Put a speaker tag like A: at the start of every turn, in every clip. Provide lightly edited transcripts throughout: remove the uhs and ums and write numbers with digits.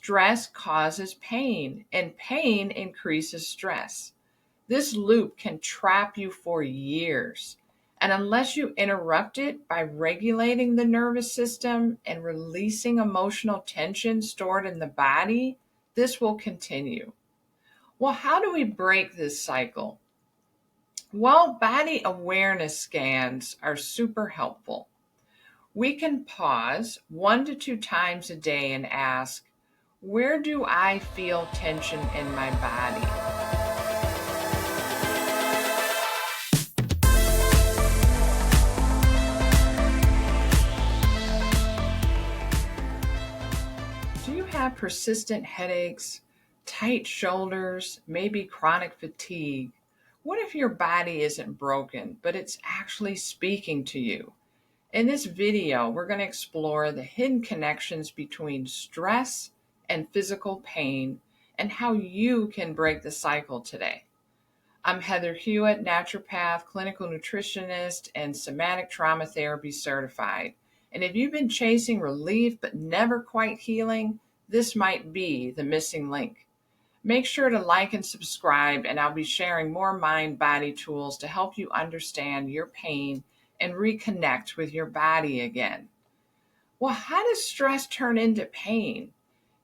A: Stress causes pain, and pain increases stress. This loop can trap you for years. And unless you interrupt it by regulating the nervous system and releasing emotional tension stored in the body, this will continue. Well, how do we break this cycle? Well, body awareness scans are super helpful. We can pause 1 to 2 times a day and ask, where do I feel tension in my body? Do you have persistent headaches, tight shoulders, maybe chronic fatigue? What if your body isn't broken, but it's actually speaking to you? In this video, we're going to explore the hidden connections between stress and physical pain and how you can break the cycle today. I'm Heather Hewett, naturopath, clinical nutritionist, and somatic trauma therapy certified. And if you've been chasing relief but never quite healing, this might be the missing link. Make sure to like and subscribe, and I'll be sharing more mind-body tools to help you understand your pain and reconnect with your body again. Well, how does stress turn into pain?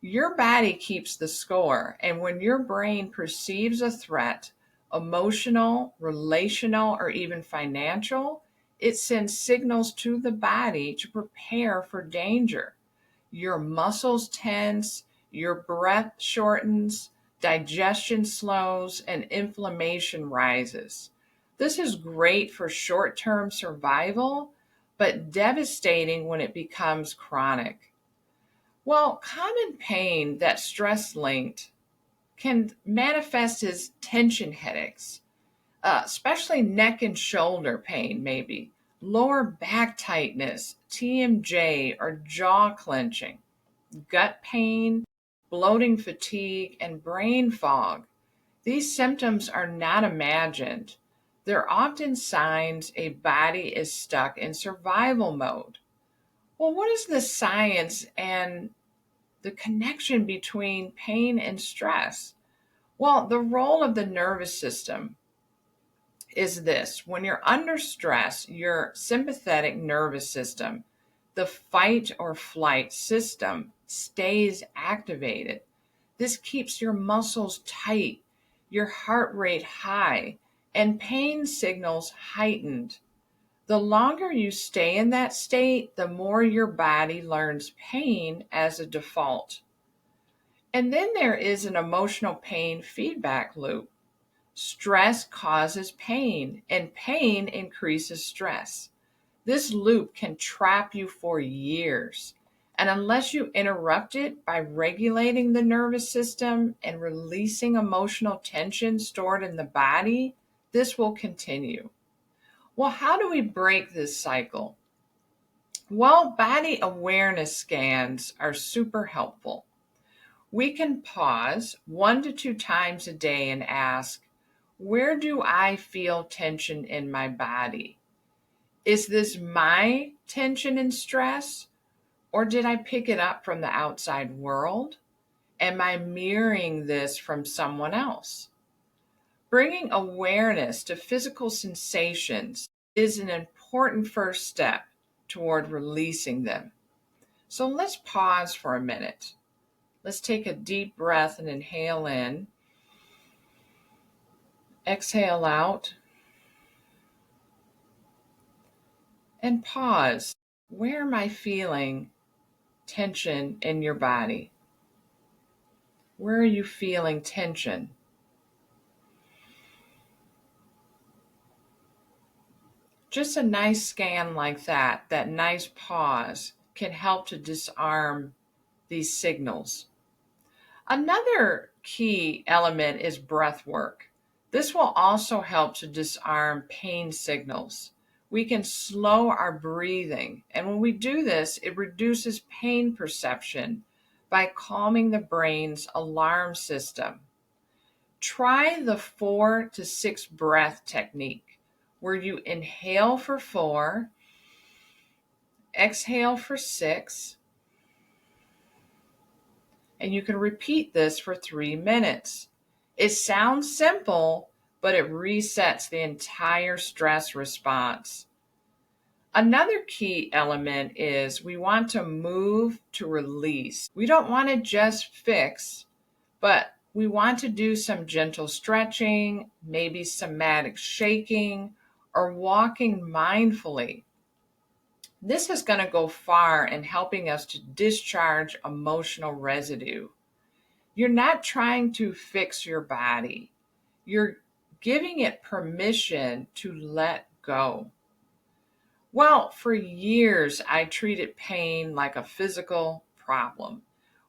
A: Your body keeps the score, and when your brain perceives a threat, emotional, relational, or even financial, it sends signals to the body to prepare for danger. Your muscles tense, your breath shortens, digestion slows, and inflammation rises. This is great for short-term survival, but devastating when it becomes chronic. Well, common pain that's stress-linked can manifest as tension headaches, especially neck and shoulder pain, maybe, lower back tightness, TMJ, or jaw clenching, gut pain, bloating fatigue, and brain fog. These symptoms are not imagined. They're often signs a body is stuck in survival mode. Well, what is the science and the connection between pain and stress? Well, the role of the nervous system is this. When you're under stress, your sympathetic nervous system, the fight or flight system, stays activated. This keeps your muscles tight, your heart rate high, and pain signals heightened. The longer you stay in that state, the more your body learns pain as a default. And then there is an emotional pain feedback loop. Stress causes pain, and pain increases stress. This loop can trap you for years. And unless you interrupt it by regulating the nervous system and releasing emotional tension stored in the body, this will continue. Well, how do we break this cycle? Well, body awareness scans are super helpful. We can pause 1 to 2 times a day and ask, where do I feel tension in my body? Is this my tension and stress? Or did I pick it up from the outside world? Am I mirroring this from someone else? Bringing awareness to physical sensations is an important first step toward releasing them. So let's pause for a minute. Let's take a deep breath and inhale in. Exhale out. And pause. Where am I feeling tension in your body? Where are you feeling tension? Just a nice scan like that nice pause, can help to disarm these signals. Another key element is breath work. This will also help to disarm pain signals. We can slow our breathing, and when we do this, it reduces pain perception by calming the brain's alarm system. Try the 4 to 6 breath technique, where you inhale for 4, exhale for 6, and you can repeat this for 3 minutes. It sounds simple, but it resets the entire stress response. Another key element is we want to move to release. We don't want to just fix, but we want to do some gentle stretching, maybe somatic shaking, or walking mindfully. This is going to go far in helping us to discharge emotional residue. You're not trying to fix your body. You're giving it permission to let go. Well, for years, I treated pain like a physical problem,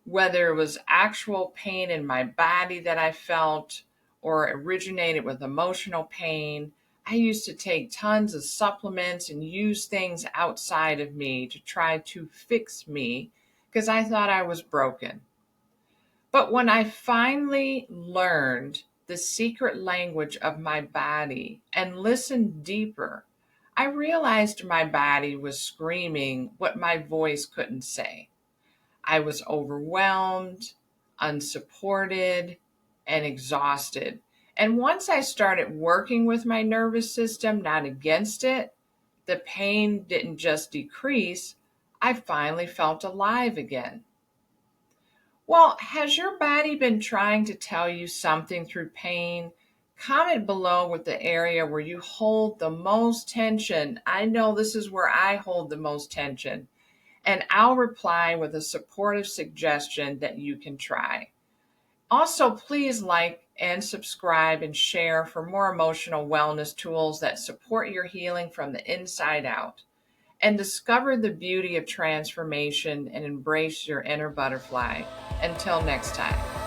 A: whether it was actual pain in my body that I felt or originated with emotional pain. I used to take tons of supplements and use things outside of me to try to fix me because I thought I was broken. But when I finally learned the secret language of my body and listened deeper, I realized my body was screaming what my voice couldn't say. I was overwhelmed, unsupported, and exhausted. And once I started working with my nervous system, not against it, the pain didn't just decrease, I finally felt alive again. Well, has your body been trying to tell you something through pain? Comment below with the area where you hold the most tension. I know this is where I hold the most tension. And I'll reply with a supportive suggestion that you can try. Also, please like and subscribe and share for more emotional wellness tools that support your healing from the inside out. And discover the beauty of transformation and embrace your inner butterfly. Until next time.